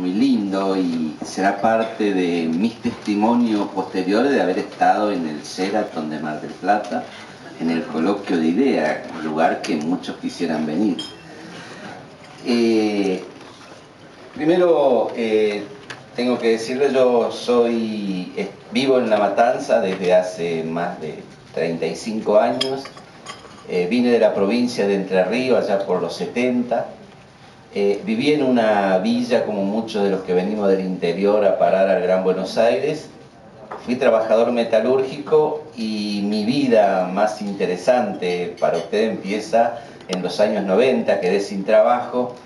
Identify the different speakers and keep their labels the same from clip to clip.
Speaker 1: muy lindo y será parte de mis testimonios posteriores de haber estado en el Sheraton de Mar del Plata, en el coloquio de ideas, un lugar que muchos quisieran venir. Primero, tengo que decirles, yo vivo en La Matanza desde hace más de 35 años. Vine de la provincia de Entre Ríos allá por los 70. Viví en una villa como muchos de los que venimos del interior a parar al Gran Buenos Aires. Fui trabajador metalúrgico y mi vida más interesante para usted empieza en los años 90, quedé sin trabajo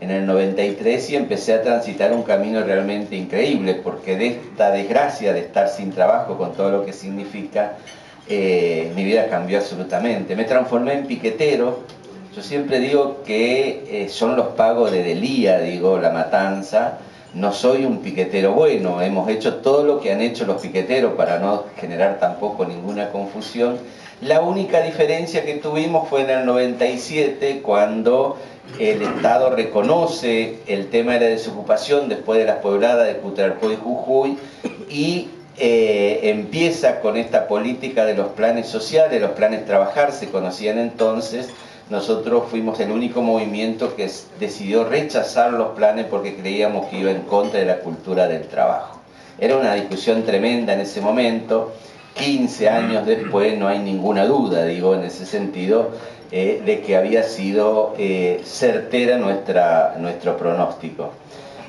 Speaker 1: en el 93 y empecé a transitar un camino realmente increíble, porque de esta desgracia de estar sin trabajo con todo lo que significa, mi vida cambió absolutamente. Me transformé en piquetero. Yo siempre digo que son los pagos de Delía, digo, La Matanza. No soy un piquetero bueno, hemos hecho todo lo que han hecho los piqueteros para no generar tampoco ninguna confusión. La única diferencia que tuvimos fue en el 97, cuando el Estado reconoce el tema de la desocupación después de las pobladas de Cutralcó y Jujuy y empieza con esta política de los planes sociales, los planes trabajar se conocían entonces. Nosotros fuimos el único movimiento que decidió rechazar los planes porque creíamos que iba en contra de la cultura del trabajo. Era una discusión tremenda en ese momento. 15 años después no hay ninguna duda, digo, en ese sentido, de que había sido certera nuestro pronóstico.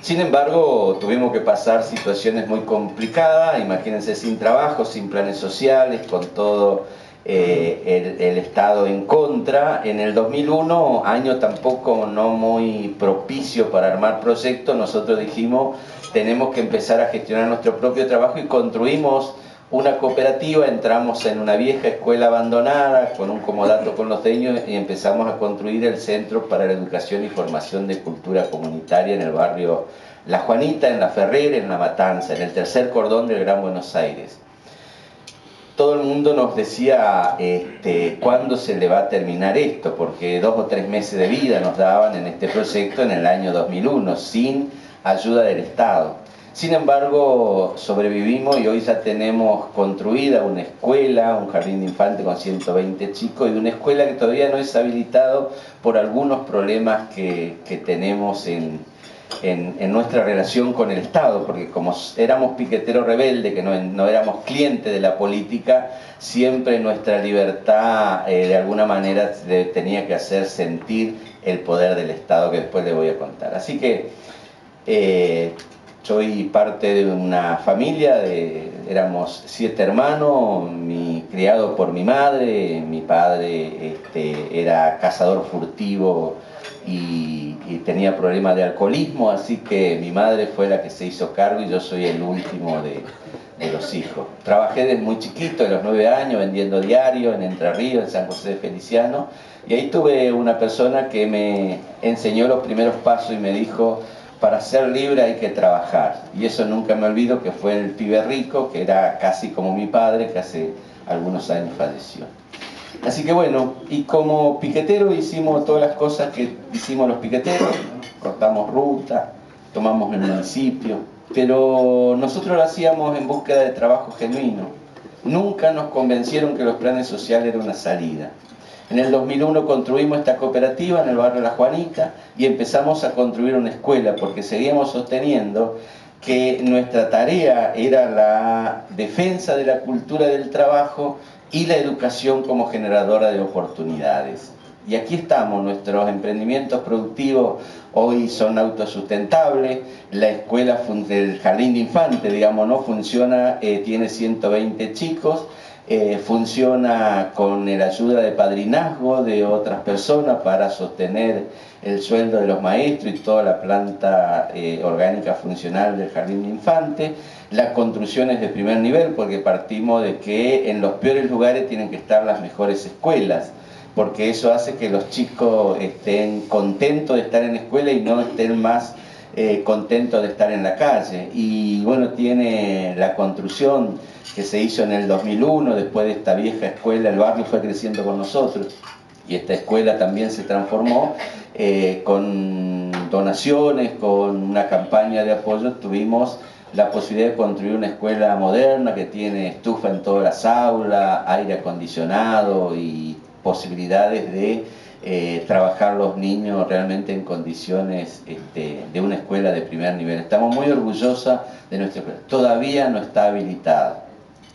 Speaker 1: Sin embargo, tuvimos que pasar situaciones muy complicadas, imagínense, sin trabajo, sin planes sociales, con todo el Estado en contra. En el 2001, año tampoco no muy propicio para armar proyectos, nosotros dijimos, tenemos que empezar a gestionar nuestro propio trabajo y construimos una cooperativa. Entramos en una vieja escuela abandonada con un comodato con los dueños y empezamos a construir el Centro para la Educación y Formación de Cultura Comunitaria en el barrio La Juanita, en La Ferrera, en La Matanza, en el tercer cordón del Gran Buenos Aires. Todo el mundo nos decía cuándo se le va a terminar esto, porque 2 o 3 meses de vida nos daban en este proyecto en el año 2001, sin ayuda del Estado. Sin embargo, sobrevivimos y hoy ya tenemos construida una escuela, un jardín de infantes con 120 chicos y una escuela que todavía no es habilitado por algunos problemas que tenemos en nuestra relación con el Estado, porque como éramos piqueteros rebeldes, que no éramos clientes de la política, siempre nuestra libertad de alguna manera tenía que hacer sentir el poder del Estado, que después les voy a contar. Así que soy parte de una familia, éramos 7 hermanos, criado por mi madre. Mi padre era cazador furtivo y tenía problemas de alcoholismo, así que mi madre fue la que se hizo cargo y yo soy el último de los hijos. Trabajé desde muy chiquito, de los 9 años, vendiendo diario en Entre Ríos, en San José de Feliciano, y ahí tuve una persona que me enseñó los primeros pasos y me dijo: para ser libre hay que trabajar. Y eso nunca me olvido, que fue el pibe rico, que era casi como mi padre, que hace algunos años falleció. Así que bueno, y como piquetero hicimos todas las cosas que hicimos los piqueteros, cortamos ruta, tomamos el municipio, pero nosotros lo hacíamos en búsqueda de trabajo genuino. Nunca nos convencieron que los planes sociales eran una salida. En el 2001 construimos esta cooperativa en el barrio La Juanita y empezamos a construir una escuela, porque seguíamos sosteniendo que nuestra tarea era la defensa de la cultura del trabajo y la educación como generadora de oportunidades. Y aquí estamos, nuestros emprendimientos productivos hoy son autosustentables. La escuela del jardín de infantes, digamos, no funciona, tiene 120 chicos. Funciona con la ayuda de padrinazgo de otras personas para sostener el sueldo de los maestros y toda la planta orgánica funcional del jardín de infantes. La construcción es de primer nivel, porque partimos de que en los peores lugares tienen que estar las mejores escuelas, porque eso hace que los chicos estén contentos de estar en la escuela y no estén más contentos de estar en la calle. Y bueno, tiene la construcción que se hizo en el 2001, después de esta vieja escuela. El barrio fue creciendo con nosotros y esta escuela también se transformó con donaciones, con una campaña de apoyo, tuvimos la posibilidad de construir una escuela moderna que tiene estufa en todas las aulas, aire acondicionado y posibilidades de trabajar los niños realmente en condiciones de una escuela de primer nivel. Estamos muy orgullosos de nuestra escuela. Todavía no está habilitada,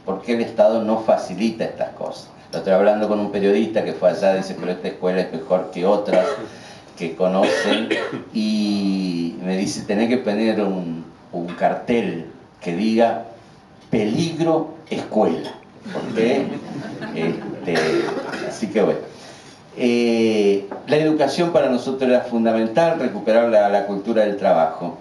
Speaker 1: porque el Estado no facilita estas cosas. Lo estoy hablando con un periodista que fue allá, dice, pero esta escuela es mejor que otras que conocen, y me dice, tenés que poner un cartel que diga peligro escuela, porque así que bueno. La educación para nosotros era fundamental, recuperar la cultura del trabajo.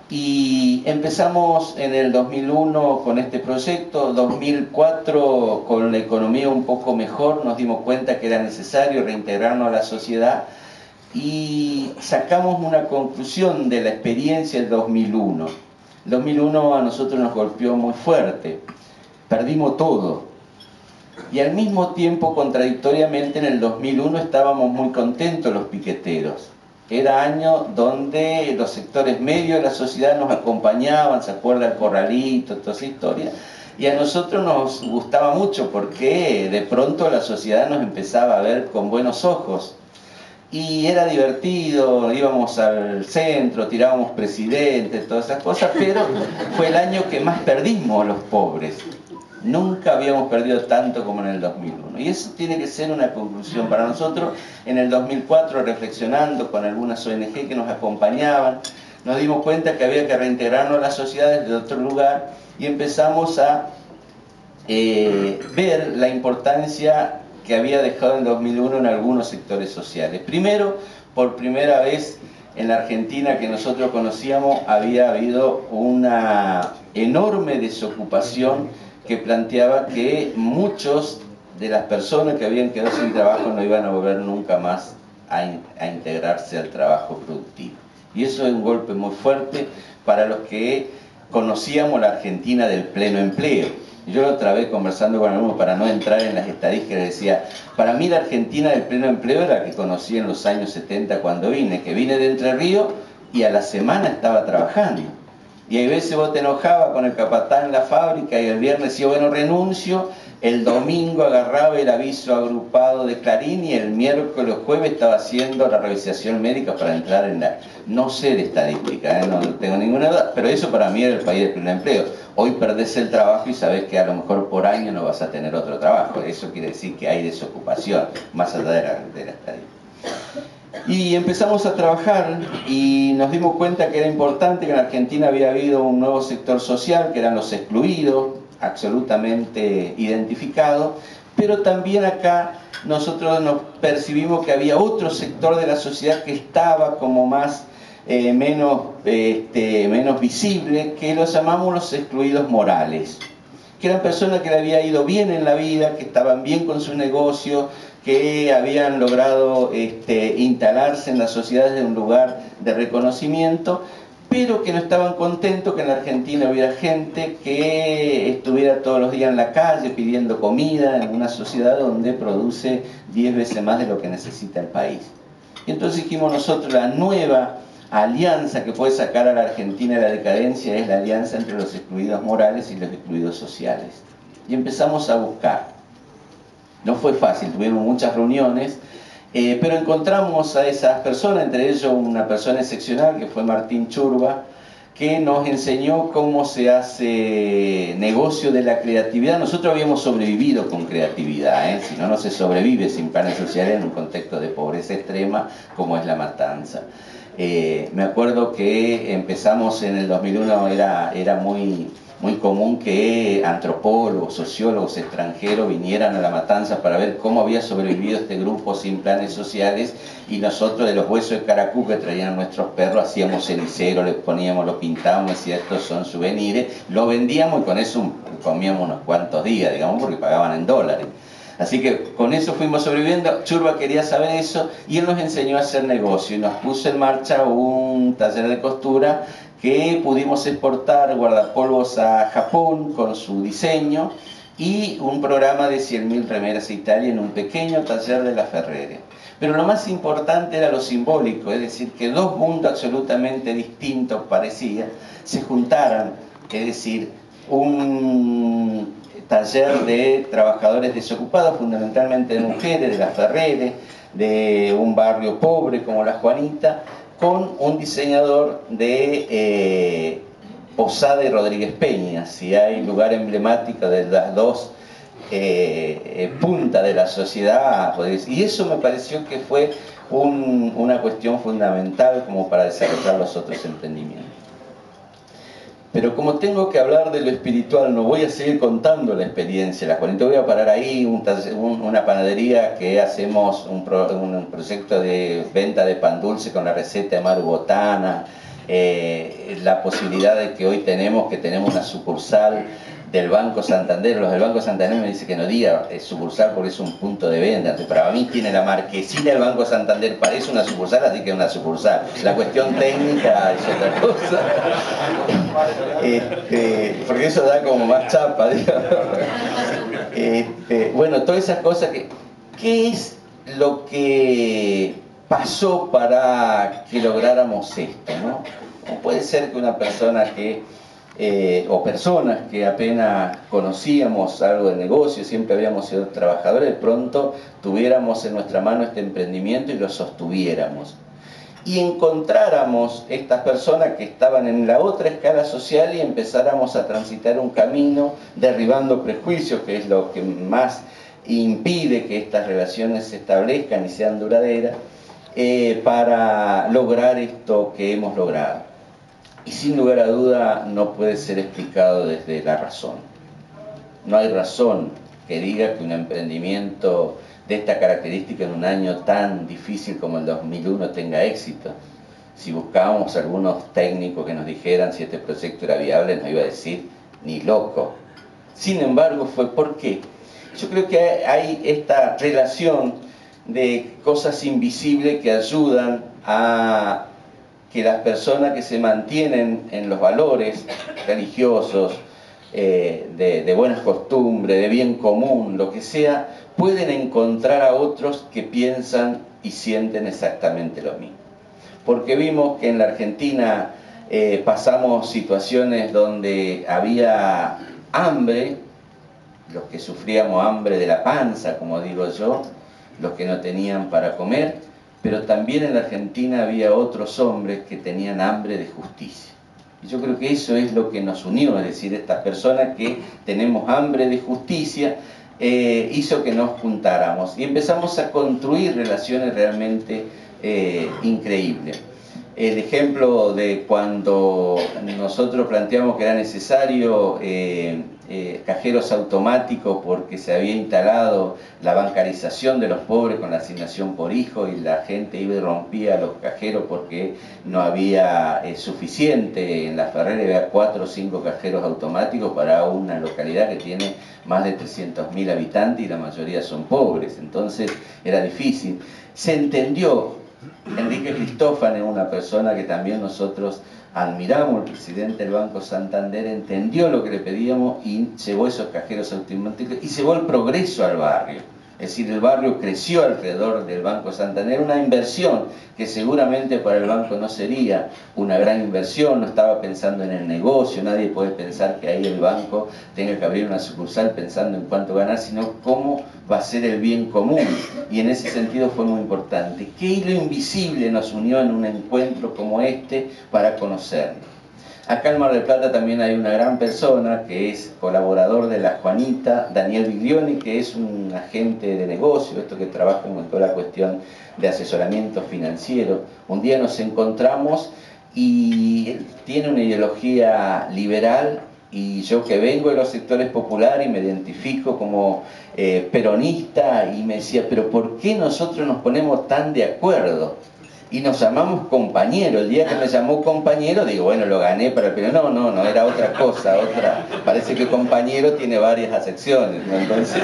Speaker 1: Y empezamos en el 2001 con este proyecto, 2004 con la economía un poco mejor, nos dimos cuenta que era necesario reintegrarnos a la sociedad y sacamos una conclusión de la experiencia del 2001. El 2001 a nosotros nos golpeó muy fuerte, perdimos todo. Y al mismo tiempo, contradictoriamente, en el 2001 estábamos muy contentos los piqueteros. Era año donde los sectores medios de la sociedad nos acompañaban, se acuerda el Corralito, toda esa historia. Y a nosotros nos gustaba mucho porque de pronto la sociedad nos empezaba a ver con buenos ojos. Y era divertido, íbamos al centro, tirábamos presidentes, todas esas cosas, pero fue el año que más perdimos los pobres. Nunca habíamos perdido tanto como en el 2001. Y eso tiene que ser una conclusión para nosotros. En el 2004, reflexionando con algunas ONG que nos acompañaban, nos dimos cuenta que había que reintegrarnos a las sociedades de otro lugar y empezamos a ver la importancia que había dejado en 2001 en algunos sectores sociales. Primero, por primera vez en la Argentina que nosotros conocíamos, había habido una enorme desocupación que planteaba que muchos de las personas que habían quedado sin trabajo no iban a volver nunca más a integrarse al trabajo productivo. Y eso es un golpe muy fuerte para los que conocíamos la Argentina del pleno empleo. Yo la otra vez conversando con algunos, para no entrar en las estadísticas, decía, para mí la Argentina del pleno empleo era la que conocí en los años 70 cuando vine, que vine de Entre Ríos y a la semana estaba trabajando. Y hay veces vos te enojabas con el capataz en la fábrica y el viernes decía, bueno, renuncio, el domingo agarraba el aviso agrupado de Clarín y el miércoles o jueves estaba haciendo la revisación médica para entrar en la... No sé de estadística, no tengo ninguna duda, pero eso para mí era el país del pleno empleo. Hoy perdés el trabajo y sabés que a lo mejor por año no vas a tener otro trabajo. Eso quiere decir que hay desocupación, más allá de la estadística. Y empezamos a trabajar y nos dimos cuenta que era importante que en Argentina había habido un nuevo sector social, que eran los excluidos, absolutamente identificados, pero también acá nosotros nos percibimos que había otro sector de la sociedad que estaba como más menos visible, que los llamamos los excluidos morales, que eran personas que le había ido bien en la vida, que estaban bien con su negocio, que habían logrado instalarse en la sociedad desde un lugar de reconocimiento, pero que no estaban contentos que en la Argentina hubiera gente que estuviera todos los días en la calle pidiendo comida en una sociedad donde produce 10 veces más de lo que necesita el país. Y entonces dijimos nosotros, la nueva alianza que puede sacar a la Argentina de la decadencia es la alianza entre los excluidos morales y los excluidos sociales. Y empezamos a buscar. No fue fácil, tuvimos muchas reuniones, pero encontramos a esas personas, entre ellos una persona excepcional que fue Martín Churba, que nos enseñó cómo se hace negocio de la creatividad. Nosotros habíamos sobrevivido con creatividad, si no, no se sobrevive sin planes sociales en un contexto de pobreza extrema como es La Matanza. Me acuerdo que empezamos en el 2001, era muy común que antropólogos, sociólogos extranjeros vinieran a La Matanza para ver cómo había sobrevivido este grupo sin planes sociales, y nosotros de los huesos de caracú que traían nuestros perros hacíamos cenicero, les poníamos, lo pintábamos, decía estos son souvenirs, lo vendíamos y con eso comíamos unos cuantos días, digamos, porque pagaban en dólares. Así que con eso fuimos sobreviviendo. Churba quería saber eso y él nos enseñó a hacer negocio y nos puso en marcha un taller de costura que pudimos exportar guardapolvos a Japón con su diseño y un programa de 100.000 remeras a Italia en un pequeño taller de La Ferrere. Pero lo más importante era lo simbólico, es decir, que dos mundos absolutamente distintos parecía se juntaran, es decir, un taller de trabajadores desocupados, fundamentalmente de mujeres, de las Ferreres, de un barrio pobre como La Juanita, con un diseñador de Posada y Rodríguez Peña. Si hay lugar emblemático de las dos puntas de la sociedad, y eso me pareció que fue una cuestión fundamental como para desarrollar los otros emprendimientos. Pero como tengo que hablar de lo espiritual, no voy a seguir contando la experiencia de La Juanita, voy a parar ahí, una panadería que hacemos un proyecto de venta de pan dulce con la receta de Maru Botana, la posibilidad de que hoy tenemos una sucursal del Banco Santander. Los del Banco Santander me dicen que no diga sucursal porque es un punto de venta. Entonces, para mí tiene la marquesina del Banco Santander, parece una sucursal, así que es una sucursal. La cuestión técnica es otra cosa. Porque eso da como más chapa, digamos. Bueno, todas esas cosas ¿qué es lo que pasó para que lográramos esto, ¿no? No puede ser que una persona o personas que apenas conocíamos algo de negocio, siempre habíamos sido trabajadores, de pronto tuviéramos en nuestra mano este emprendimiento y lo sostuviéramos. Y encontráramos estas personas que estaban en la otra escala social y empezáramos a transitar un camino derribando prejuicios, que es lo que más impide que estas relaciones se establezcan y sean duraderas, para lograr esto que hemos logrado. Y sin lugar a duda no puede ser explicado desde la razón. No hay razón que diga que un emprendimiento de esta característica en un año tan difícil como el 2001 tenga éxito. Si buscábamos algunos técnicos que nos dijeran si este proyecto era viable, nos iba a decir, ni loco. Sin embargo, ¿por qué? Yo creo que hay esta relación de cosas invisibles que ayudan a que las personas que se mantienen en los valores religiosos, de buenas costumbres, de bien común, lo que sea, pueden encontrar a otros que piensan y sienten exactamente lo mismo. Porque vimos que en la Argentina pasamos situaciones donde había hambre, los que sufríamos hambre de la panza, como digo yo, los que no tenían para comer, pero también en la Argentina había otros hombres que tenían hambre de justicia. Y yo creo que eso es lo que nos unió, es decir, estas personas que tenemos hambre de justicia, hizo que nos juntáramos y empezamos a construir relaciones realmente increíbles. El ejemplo de cuando nosotros planteamos que era necesario cajeros automáticos porque se había instalado la bancarización de los pobres con la asignación por hijo y la gente iba y rompía los cajeros porque no había suficiente. En la Ferreres había 4 o 5 cajeros automáticos para una localidad que tiene más de 300.000 habitantes y la mayoría son pobres, entonces era difícil. Se entendió. Enrique Cristófano es una persona que también nosotros admiramos, el presidente del Banco Santander, entendió lo que le pedíamos y llevó esos cajeros automáticos y llevó el progreso al barrio. Es decir, el barrio creció alrededor del Banco Santander, una inversión que seguramente para el banco no sería una gran inversión, no estaba pensando en el negocio, nadie puede pensar que ahí el banco tenga que abrir una sucursal pensando en cuánto ganar, sino cómo va a ser el bien común. Y en ese sentido fue muy importante. ¿Qué hilo invisible nos unió en un encuentro como este para conocernos? Acá en Mar del Plata también hay una gran persona que es colaborador de La Juanita, Daniel Biglioni, que es un agente de negocio, esto que trabaja con toda la cuestión de asesoramiento financiero. Un día nos encontramos y él tiene una ideología liberal y yo que vengo de los sectores populares y me identifico como peronista, y me decía, pero ¿por qué nosotros nos ponemos tan de acuerdo? Y nos llamamos compañero. El día que me llamó compañero, digo, bueno, lo gané para el pero no, era otra cosa, parece que compañero tiene varias acepciones, ¿no? Entonces,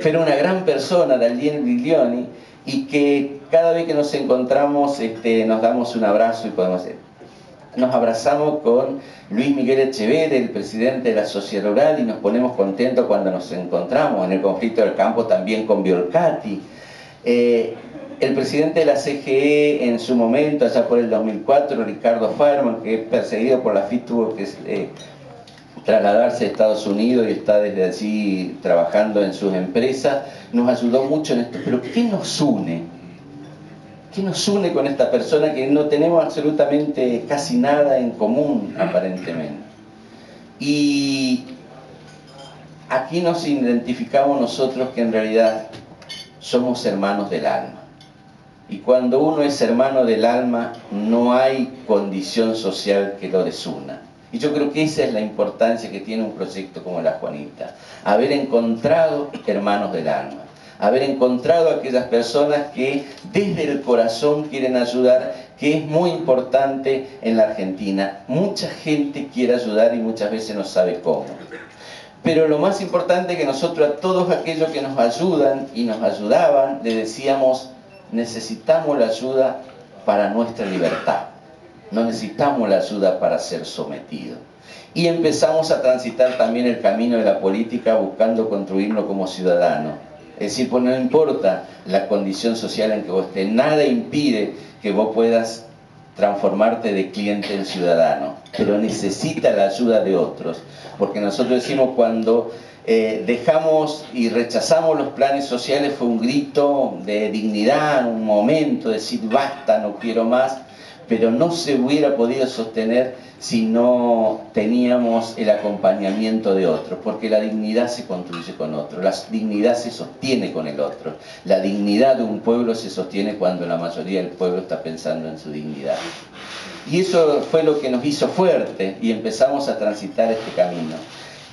Speaker 1: pero una gran persona, Daniel Biglioni, y que cada vez que nos encontramos, nos damos un abrazo y podemos hacer. Nos abrazamos con Luis Miguel Echeverri, el presidente de la Sociedad Rural, y nos ponemos contentos cuando nos encontramos en el conflicto del campo también con Biolcati. El presidente de la CGE en su momento, allá por el 2004, Ricardo Feynman, que es perseguido por la FIT, tuvo que trasladarse a Estados Unidos y está desde allí trabajando en sus empresas, nos ayudó mucho en esto. Pero ¿qué nos une? ¿Qué nos une con esta persona que no tenemos absolutamente casi nada en común, aparentemente? Y aquí nos identificamos nosotros que en realidad somos hermanos del alma. Y cuando uno es hermano del alma, no hay condición social que lo desuna. Y yo creo que esa es la importancia que tiene un proyecto como La Juanita. Haber encontrado hermanos del alma. Haber encontrado aquellas personas que desde el corazón quieren ayudar, que es muy importante en la Argentina. Mucha gente quiere ayudar y muchas veces no sabe cómo. Pero lo más importante es que nosotros a todos aquellos que nos ayudan y nos ayudaban, le decíamos: necesitamos la ayuda para nuestra libertad, no necesitamos la ayuda para ser sometidos. Y empezamos a transitar también el camino de la política buscando construirnos como ciudadanos. Es decir, pues no importa la condición social en que vos estés, nada impide que vos puedas transformarte de cliente en ciudadano, pero necesita la ayuda de otros, porque nosotros decimos cuando dejamos y rechazamos los planes sociales fue un grito de dignidad, un momento de decir basta, no quiero más, pero no se hubiera podido sostener si no teníamos el acompañamiento de otros, porque la dignidad se construye con otro, la dignidad se sostiene con el otro, la dignidad de un pueblo se sostiene cuando la mayoría del pueblo está pensando en su dignidad. Y eso fue lo que nos hizo fuerte y empezamos a transitar este camino.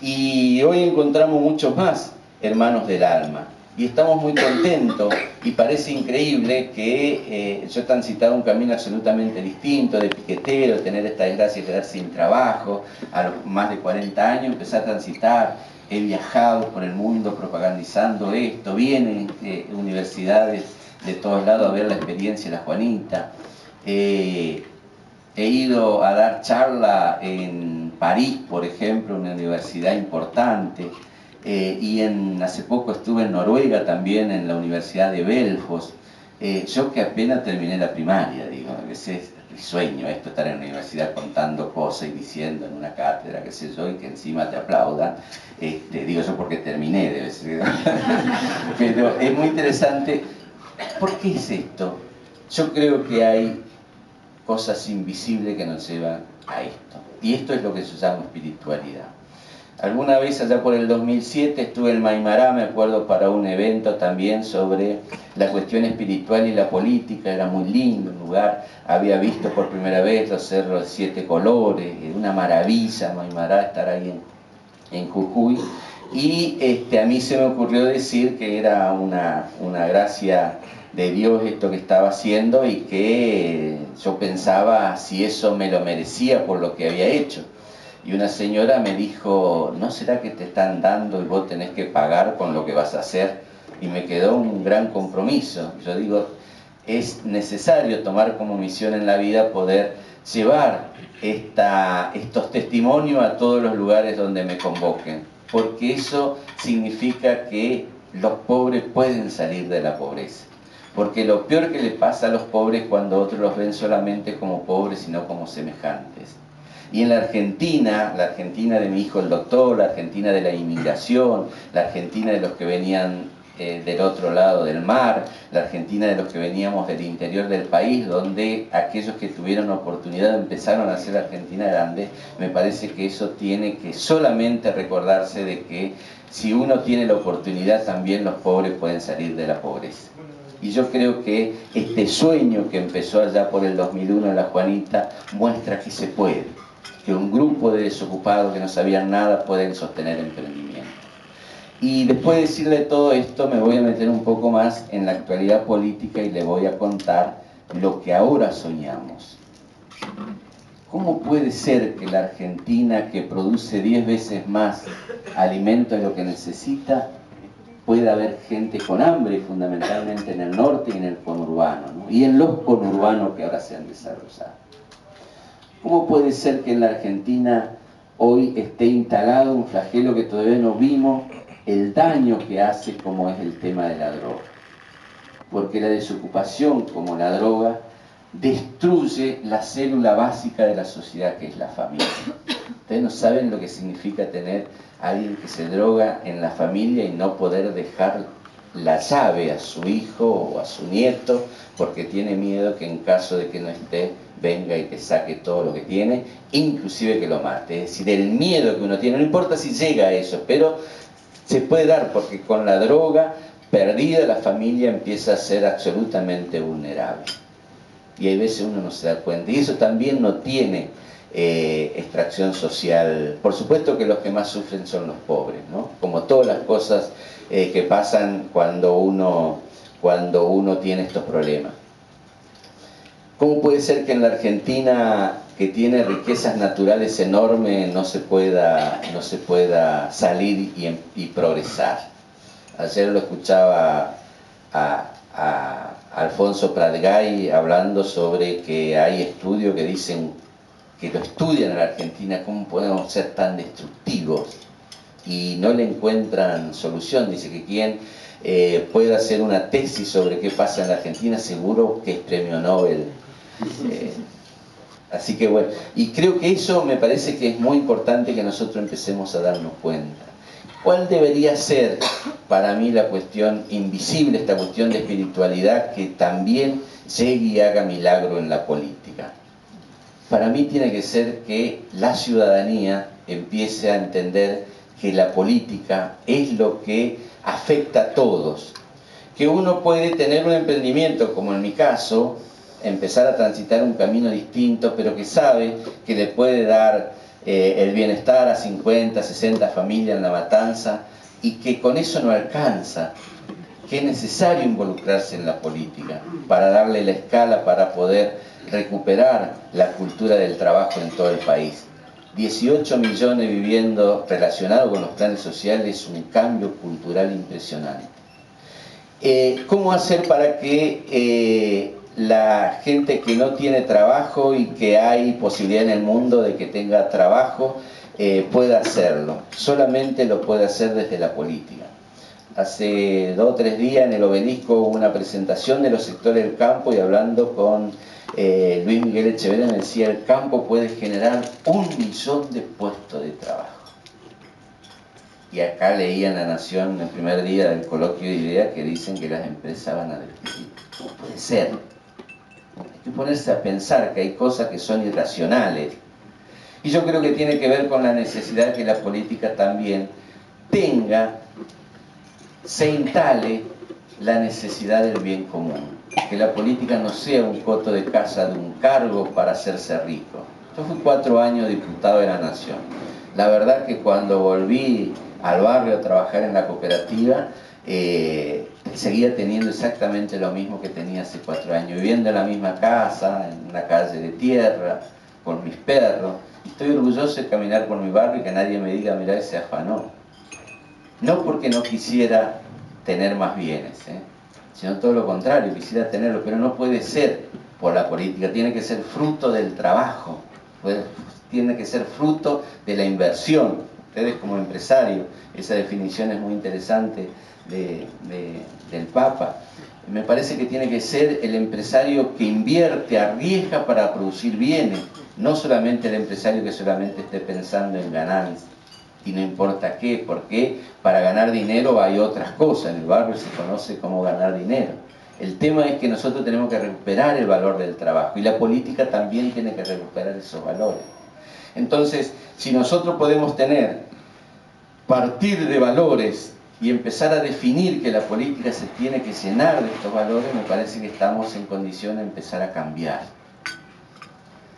Speaker 1: Y hoy encontramos muchos más hermanos del alma. Y estamos muy contentos y parece increíble que yo he transitado un camino absolutamente distinto, de piquetero, tener esta desgracia de quedar sin trabajo, a los más de 40 años empecé a transitar, he viajado por el mundo propagandizando esto, vienen universidades de todos lados a ver la experiencia de La Juanita, he ido a dar charla en París, por ejemplo, una universidad importante, y hace poco estuve en Noruega también, en la Universidad de Belfos. Yo que apenas terminé la primaria, digo, a veces es sueño esto, estar en la universidad contando cosas y diciendo en una cátedra, qué sé yo, y que encima te aplaudan. Digo yo porque terminé, debe ser. Pero es muy interesante. ¿Por qué es esto? Yo creo que hay cosas invisibles que nos llevan a esto. Y esto es lo que se llama espiritualidad. Alguna vez allá por el 2007 estuve en Maimará, me acuerdo, para un evento también sobre la cuestión espiritual y la política. Era muy lindo el lugar, había visto por primera vez los cerros de 7 colores, una maravilla Maimará estar ahí en Jujuy. Y a mí se me ocurrió decir que era una gracia de Dios esto que estaba haciendo y que yo pensaba si eso me lo merecía por lo que había hecho. Y una señora me dijo: ¿no será que te están dando y vos tenés que pagar con lo que vas a hacer? Y me quedó un gran compromiso. Yo digo, es necesario tomar como misión en la vida poder llevar estos testimonios a todos los lugares donde me convoquen, porque eso significa que los pobres pueden salir de la pobreza. Porque lo peor que le pasa a los pobres es cuando otros los ven solamente como pobres y no como semejantes. Y en la Argentina de mi hijo el doctor, la Argentina de la inmigración, la Argentina de los que venían del otro lado del mar, la Argentina de los que veníamos del interior del país, donde aquellos que tuvieron oportunidad empezaron a hacer Argentina grande, me parece que eso tiene que solamente recordarse de que si uno tiene la oportunidad, también los pobres pueden salir de la pobreza. Y yo creo que este sueño que empezó allá por el 2001 en La Juanita muestra que se puede, que un grupo de desocupados que no sabían nada pueden sostener emprendimiento. Y después de decirle todo esto me voy a meter un poco más en la actualidad política y le voy a contar lo que ahora soñamos. ¿Cómo puede ser que la Argentina, que produce 10 veces más alimentos de lo que necesita, pueda haber gente con hambre, fundamentalmente en el norte y en el conurbano, ¿no? Y en los conurbanos que ahora se han desarrollado? ¿Cómo puede ser que en la Argentina hoy esté instalado un flagelo que todavía no vimos el daño que hace, como es el tema de la droga? porque la desocupación, como la droga, destruye la célula básica de la sociedad, que es la familia. Ustedes no saben lo que significa tener a alguien que se droga en la familia y no poder dejar la llave a su hijo o a su nieto, porque tiene miedo que en caso de que no esté, venga y te saque todo lo que tiene, inclusive que lo mate. Es decir, el miedo que uno tiene, no importa si llega a eso, pero se puede dar, porque con la droga perdida la familia empieza a ser absolutamente vulnerable. Y hay veces uno no se da cuenta. Y eso también no tiene extracción social. Por supuesto que los que más sufren son los pobres, ¿no? Como todas las cosas que pasan cuando uno tiene estos problemas. ¿Cómo puede ser que en la Argentina, que tiene riquezas naturales enormes, no se pueda salir y progresar? Ayer lo escuchaba a Alfonso Pratgay hablando sobre que hay estudios que dicen, que lo estudian en la Argentina, cómo podemos ser tan destructivos y no le encuentran solución. Dice que quien pueda hacer una tesis sobre qué pasa en la Argentina, seguro que es premio Nobel. Así que bueno, y creo que eso me parece que es muy importante que nosotros empecemos a darnos cuenta. ¿Cuál debería ser para mí la cuestión invisible, esta cuestión de espiritualidad que también llegue y haga milagro en la política? Para mí tiene que ser que la ciudadanía empiece a entender que la política es lo que afecta a todos. Que uno puede tener un emprendimiento, como en mi caso, empezar a transitar un camino distinto, pero que sabe que le puede dar el bienestar a 50, 60 familias en La Matanza, y que con eso no alcanza, que es necesario involucrarse en la política para darle la escala, para poder recuperar la cultura del trabajo en todo el país. 18 millones viviendo relacionados con los planes sociales es un cambio cultural impresionante. ¿Cómo hacer para que la gente que no tiene trabajo y que hay posibilidad en el mundo de que tenga trabajo pueda hacerlo? Solamente lo puede hacer desde la política. Hace 2 o 3 días en el Obelisco hubo una presentación de los sectores del campo, y hablando con Luis Miguel Echeverría me decía, el campo puede generar 1 millón de puestos de trabajo. Y acá leía en La Nación el primer día del coloquio de ideas que dicen que las empresas van a despedir. No puede ser. Hay que ponerse a pensar que hay cosas que son irracionales. Y yo creo que tiene que ver con la necesidad de que la política también se instale la necesidad del bien común. Que la política no sea un coto de caza de un cargo para hacerse rico. Yo fui 4 años diputado de la Nación. La verdad que cuando volví al barrio a trabajar en la cooperativa, seguía teniendo exactamente lo mismo que tenía hace 4 años, viviendo en la misma casa, en una calle de tierra, con mis perros. Estoy orgulloso de caminar por mi barrio y que nadie me diga, mirá, ese afanó. No porque no quisiera tener más bienes, sino todo lo contrario, quisiera tenerlo, pero no puede ser por la política, tiene que ser fruto del trabajo, tiene que ser fruto de la inversión. Ustedes como empresarios, esa definición es muy interesante del Papa. Me parece que tiene que ser el empresario que invierte, arriesga para producir bienes, no solamente el empresario que solamente esté pensando en ganancias. Y no importa qué, porque para ganar dinero hay otras cosas, en el barrio se conoce cómo ganar dinero. El tema es que nosotros tenemos que recuperar el valor del trabajo, y la política también tiene que recuperar esos valores. Entonces, si nosotros podemos partir de valores y empezar a definir que la política se tiene que llenar de estos valores, me parece que estamos en condición de empezar a cambiar.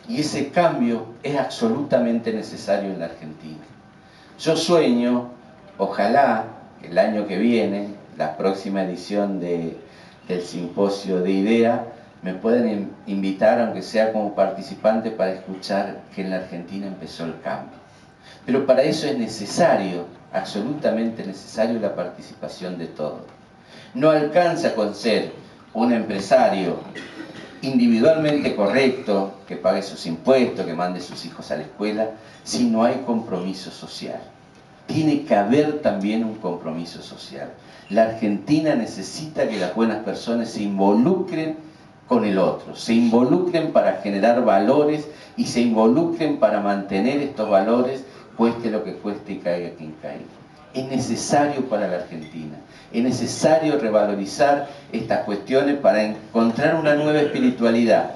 Speaker 1: Y ese cambio es absolutamente necesario en la Argentina. Yo sueño, ojalá, que el año que viene, la próxima edición del simposio de IDEA, me pueden invitar, aunque sea como participante, para escuchar que en la Argentina empezó el cambio. Pero para eso es necesario, absolutamente necesario, la participación de todos. No alcanza con ser un empresario individualmente correcto, que pague sus impuestos, que mande sus hijos a la escuela, si no hay compromiso social. tiene que haber también un compromiso social. La Argentina necesita que las buenas personas se involucren con el otro, se involucren para generar valores y se involucren para mantener estos valores, cueste lo que cueste y caiga quien caiga. Es necesario para la Argentina, es necesario revalorizar estas cuestiones para encontrar una nueva espiritualidad.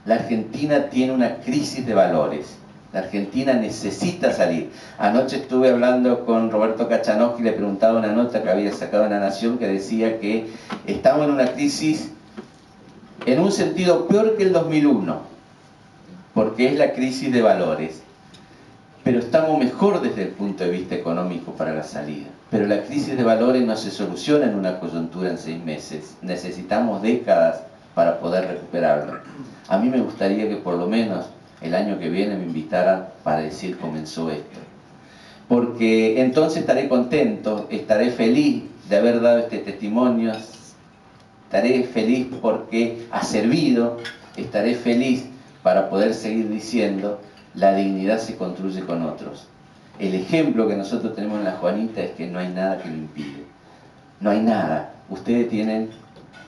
Speaker 1: La Argentina tiene una crisis de valores. La Argentina necesita salir. Anoche estuve hablando con Roberto Cachanowski y le preguntaba una nota que había sacado en La Nación que decía que estamos en una crisis en un sentido peor que el 2001, porque es la crisis de valores. Pero estamos mejor desde el punto de vista económico para la salida. Pero la crisis de valores no se soluciona en una coyuntura en 6 meses. Necesitamos décadas para poder recuperarlo. A mí me gustaría que por lo menos el año que viene me invitaran para decir comenzó esto. Porque entonces estaré contento, estaré feliz de haber dado este testimonio, estaré feliz porque ha servido, estaré feliz para poder seguir diciendo la dignidad se construye con otros. El ejemplo que nosotros tenemos en la Juanita es que no hay nada que lo impide. No hay nada. Ustedes tienen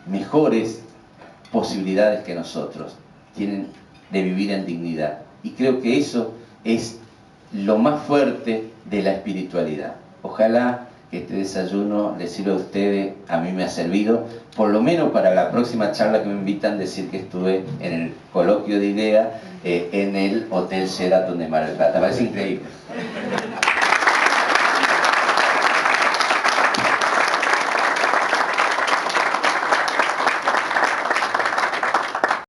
Speaker 1: mejores posibilidades que nosotros. Tienen de vivir en dignidad. Y creo que eso es lo más fuerte de la espiritualidad. Ojalá que este desayuno les sirva a ustedes, a mí me ha servido, por lo menos para la próxima charla que me invitan, decir que estuve en el coloquio de ideas en el Hotel Sheraton de Mar del Plata. Me parece increíble.